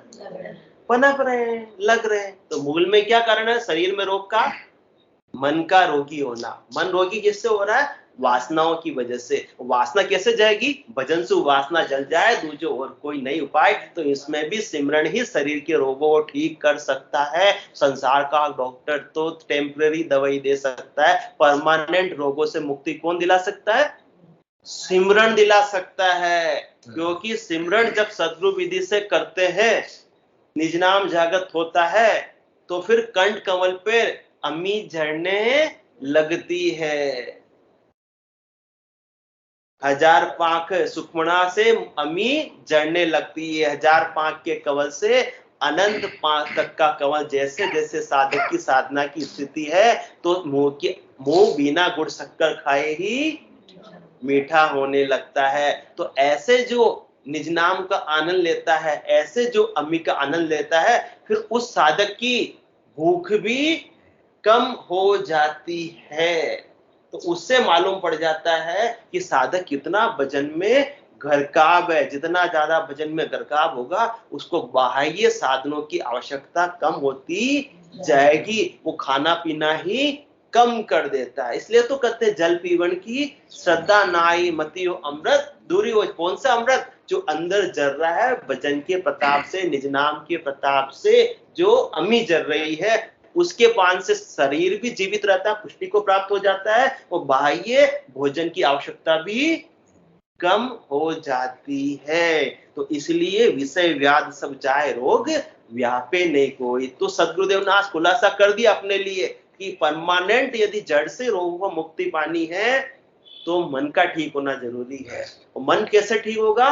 Speaker 1: पनप रहे हैं, लग रहे हैं। तो मूल में क्या कारण है शरीर में रोग का? मन का रोगी होना। मन रोगी किससे हो रहा है? वासनाओं की वजह से। वासना कैसे जाएगी? भजन से वासना जल जाए, दूसरे और कोई नहीं उपाय। तो इसमें भी सिमरन ही शरीर के रोगों को ठीक कर सकता है। संसार का डॉक्टर तो टेम्पररी दवाई दे सकता है, परमानेंट रोगों से मुक्ति कौन दिला सकता है? सिमरन दिला सकता है। क्योंकि सिमरन जब सद्गुरु विधि से करते हैं, निज नाम जागृत होता है, तो फिर कंठ कमल पे अम्मी झड़ने लगती है। हजार पांख सुखमणा से अम्मी जड़ने लगती है। हजार पांख के कवल से अनंत पांख तक का कवल। जैसे जैसे साधक की साधना की स्थिति है, तो मुंह बिना गुड़ शक्कर खाए ही मीठा होने लगता है। तो ऐसे जो निज नाम का आनंद लेता है, ऐसे जो अम्मी का आनंद लेता है, फिर उस साधक की भूख भी कम हो जाती है। तो उससे मालूम पड़ जाता है कि साधक कितना भजन में घरकाब है। जितना ज्यादा भजन में घरकाब होगा, उसको बाह्य साधनों की आवश्यकता कम होती जाएगी। वो खाना पीना ही कम कर देता है। इसलिए तो कहते हैं जल पीवन की श्रद्धा नाई मति हो अमृत दूरी हो। कौन सा अमृत? जो अंदर जल रहा है भजन के प्रताप से, निज नाम के प्रताप से जो अम्मी जल रही है, उसके पान से शरीर भी जीवित रहता है, पुष्टि को प्राप्त हो जाता है, और बाह्य भोजन की आवश्यकता भी कम हो जाती है। तो इसलिए विषय व्याध सब जाए, रोग व्यापे नहीं कोई। तो सदगुरुदेव ने आज खुलासा कर दिया अपने लिए कि परमानेंट यदि जड़ से रोगों को मुक्ति पानी है तो मन का ठीक होना जरूरी है। और मन कैसे ठीक होगा?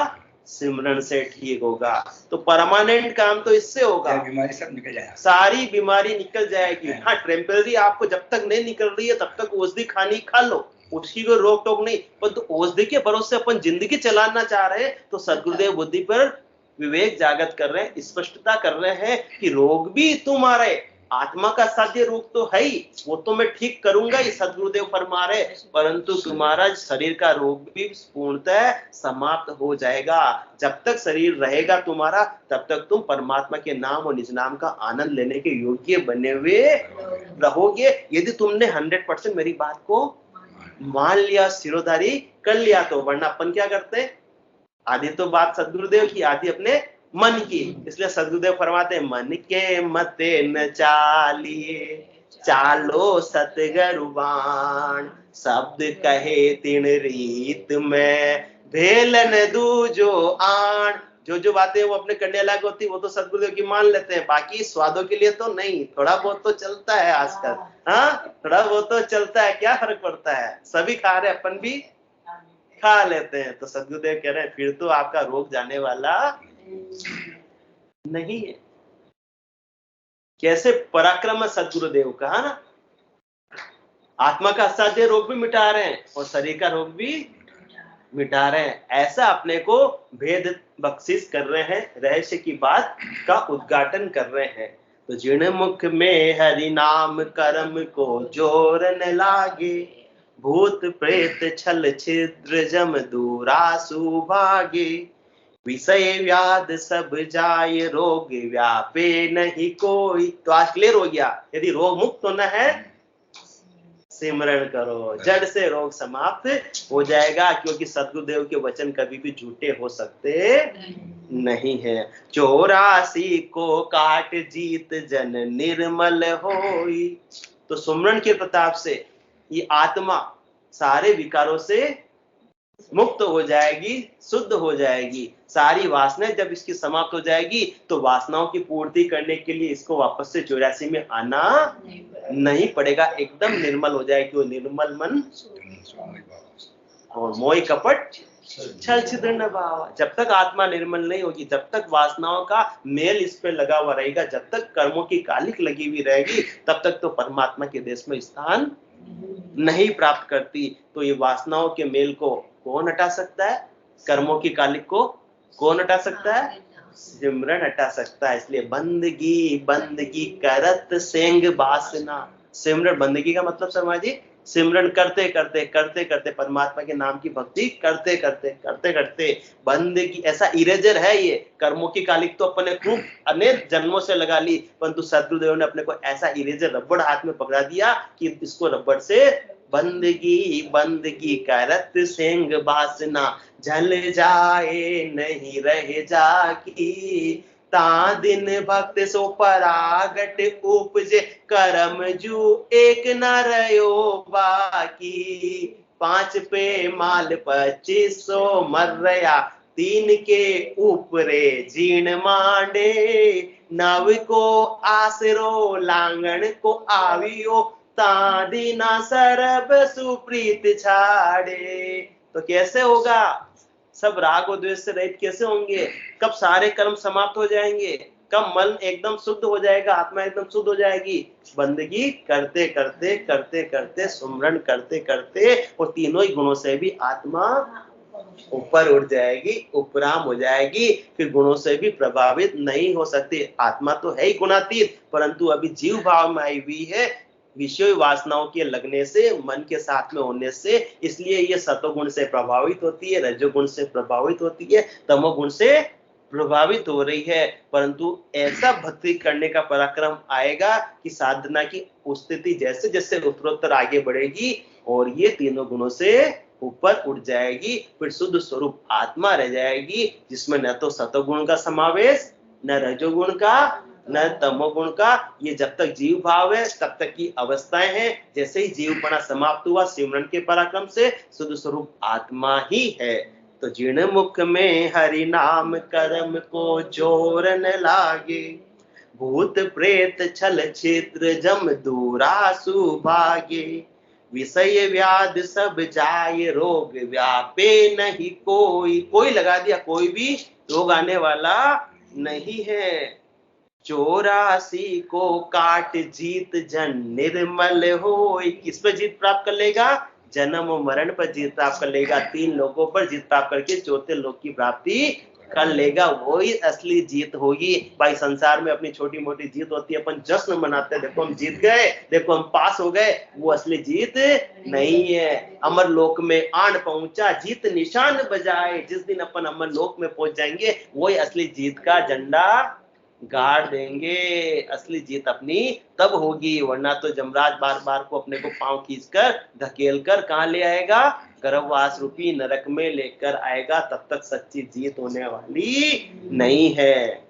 Speaker 1: सिमरन से ठीक होगा। तो परमानेंट काम तो इससे होगा,
Speaker 2: बीमारी सब निकल जाएगा,
Speaker 1: सारी बीमारी निकल जाएगी। हाँ, टेम्पररी आपको जब तक नहीं निकल रही है तब तक औषधि खानी खा लो, उसकी कोई रोक टोक नहीं। पर तो औषधि के भरोसे अपन जिंदगी चलाना चाह रहे हैं तो सदगुरुदेव बुद्धि पर विवेक जागृत कर रहे हैं, स्पष्टता कर रहे हैं कि रोग भी तुम्हारे आत्मा का साध्य रोग तो है ही, वो तो मैं ठीक करूंगा ही, सदगुरुदेव फरमा रहे, परंतु तुम्हारा शरीर का रोग भी पूर्णतः समाप्त हो जाएगा। जब तक शरीर रहेगा तुम्हारा तब तक तुम परमात्मा के नाम और निज नाम का आनंद लेने के योग्य बने हुए रहोगे। यदि तुमने 100% मेरी बात को मान लिया, सिरोधारी कर लिया तो, वरना अपन क्या करते, आदि तो बात सदगुरुदेव की, आदि अपने मन की। इसलिए सदगुरुदेव फरमाते हैं, मन के मते न चालिए चालो सतगरुबान, शब्द कहे तिन रीत में भेलन दूजो आन। जो बातें वो अपने करने लायक होती वो तो सदगुरुदेव की मान लेते हैं, बाकी स्वादों के लिए तो नहीं। थोड़ा बहुत तो चलता है आजकल, हाँ थोड़ा बहुत तो चलता है, क्या फर्क पड़ता है, सभी खा रहे, अपन भी खा लेते हैं। तो सदगुरुदेव कह रहे हैं फिर तो आपका रोग जाने वाला नहीं है। कैसे पराक्रम है सदगुरुदेव का, है ना, आत्मा का असाध्य रोग भी मिटा रहे हैं और शरीर का रोग भी मिटा रहे हैं। ऐसा अपने को भेद बख्शिश कर रहे हैं, रहस्य की बात का उद्घाटन कर रहे हैं। तो जिन मुख में हरि नाम कर्म को जोर न लागे, भूत प्रेत छल छिद्र जम दूरासु भागे, विषय व्याध सब जाय रोग व्यापे नहीं कोई। तो आज क्लियर हो गया, यदि रोग मुक्त होना है सिमरण करो, जड़ से रोग समाप्त हो जाएगा, क्योंकि सदगुरुदेव के वचन कभी भी झूठे हो सकते नहीं है। 84 को काट जीत जन निर्मल होई। तो सुमरण के प्रताप से ये आत्मा सारे विकारों से मुक्त हो जाएगी, शुद्ध हो जाएगी। सारी वासनाएं जब इसकी समाप्त हो जाएगी तो वासनाओं की पूर्ति करने के लिए इसको वापस से 84 में आना नहीं पड़ेगा, एकदम निर्मल हो जाएगी। वो निर्मल मन और मोह कपट छल छिद्र न भावा। जब तक आत्मा निर्मल नहीं होगी, जब तक वासनाओं का मेल इस पे लगा हुआ रहेगा, जब तक कर्मों की कालिक लगी हुई रहेगी, तब तक तो परमात्मा के देश में स्थान नहीं प्राप्त करती। तो ये वासनाओं के मेल को कौन हटा सकता है, कर्मों की कालिक को कौन हटा सकता है, सिमरन हटा सकता है। इसलिए बंदगी बंदगी करत सेंग बासना। सिमरन, बंदगी का मतलब शर्मा जी, सिमरन करते करते करते करते परमात्मा के नाम की भक्ति करते करते करते करते बंदगी, ऐसा इरेजर है ये। कर्मों की कालिक तो अपने खूब अनेक जन्मों से लगा ली, परंतु सदगुरुदेव ने अपने को ऐसा इरेजर रबड़ हाथ में पकड़ा दिया कि इसको रबड़ से बंदगी बंदगी करत सेंग बासना, जल जाए नहीं रह जाकी, ता दिन भक्त सो परागट उपजे, करम जू एक न रयो बाकी, 5 पे माल 2500 मर रया, 3 के ऊपरे जीण मांडे, नव को आसरो लांगण को आवियो, तादीना सरब सुप्रीत छाड़े। तो कैसे होगा, सब राग और द्वेष से रहित कैसे होंगे, कब सारे कर्म समाप्त हो जाएंगे, कब मन एकदम शुद्ध हो जाएगा, आत्मा एकदम शुद्ध हो जाएगी, बंदगी करते करते करते करते, सुमरन करते करते, और तीनों ही गुणों से भी आत्मा ऊपर उठ जाएगी, उपराम हो जाएगी, फिर गुणों से भी प्रभावित नहीं हो सकती। आत्मा तो है ही गुणातीत, परंतु अभी जीव भाव में आई हुई है, विषय वासनाओं के लगने से, मन के साथ में होने से, इसलिए ये सतोगुण से प्रभावित होती है, रजोगुण से प्रभावित होती है, तमोगुण से प्रभावित हो रही है। परंतु ऐसा भक्ति करने का पराक्रम आएगा कि साधना की स्थिति जैसे जैसे उत्तरोत्तर आगे बढ़ेगी और ये तीनों गुणों से ऊपर उठ जाएगी, फिर शुद्ध स्वरूप आत्मा रह जाएगी, जिसमें न तो सतोगुण का समावेश, न रजोगुण का, न तमोगुण का। ये जब तक जीव भाव है तब तक की अवस्थाएं हैं। जैसे ही जीवपना समाप्त हुआ सिमरन के पराक्रम से, शुद्ध स्वरूप आत्मा ही है। तो जिन मुख में हरि नाम कर्म को जोर न लागे, भूत प्रेत छल छिद्र जम दूरासु भागे, विषय व्याध सब जाए रोग व्यापे नहीं कोई, कोई लगा दिया, कोई भी रोग आने वाला नहीं है। 84 को काट जीत जन निर्मल होय, किस पर जीत प्राप्त कर लेगा? जन्म और मरण पर जीत प्राप्त कर लेगा। 3 लोगों पर जीत प्राप्त करके 4थे लोक की प्राप्ति कर लेगा, वही असली जीत होगी। भाई संसार में अपनी छोटी मोटी जीत होती है, अपन जश्न मनाते हैं, देखो हम जीत गए, देखो हम पास हो गए, वो असली जीत नहीं है। अमर लोक में आन पहुंचा जीत निशान बजाए, जिस दिन अपन अमर लोक में पहुंच जाएंगे वही असली जीत का झंडा गाड़ देंगे। असली जीत अपनी तब होगी, वरना तो जमराज बार बार को अपने को पांव खींचकर धकेल कर कहां ले आएगा? गर्भवास रूपी नरक में लेकर आएगा। तब तक सच्ची जीत होने वाली नहीं है।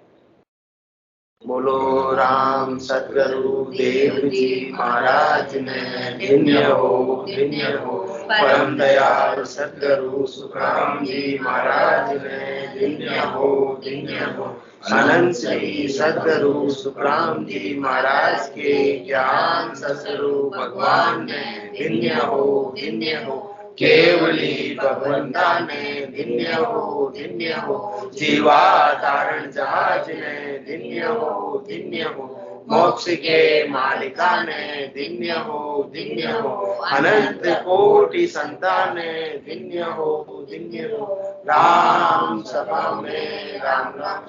Speaker 1: बोलो राम सतगुरु देव जी महाराज ने धन्य हो, धन्य हो। परम दयाल सतगुरु सुखराम जी महाराज ने धन्य हो, धन्य हो। अनंत श्री सतगुरु सुखराम जी महाराज के ज्ञान सतगुरु भगवान ने धन्य हो, धन्य हो। केवली भगवंता ने धन्य हो, धन्य हो। जीवा धारण जहाज ने धन्य हो, धन्य हो। मोक्ष के मालिका ने धन्य हो, धन्य हो। अनंत कोटि संतान ने धन्य हो, धन्य हो। राम सभा में राम राम।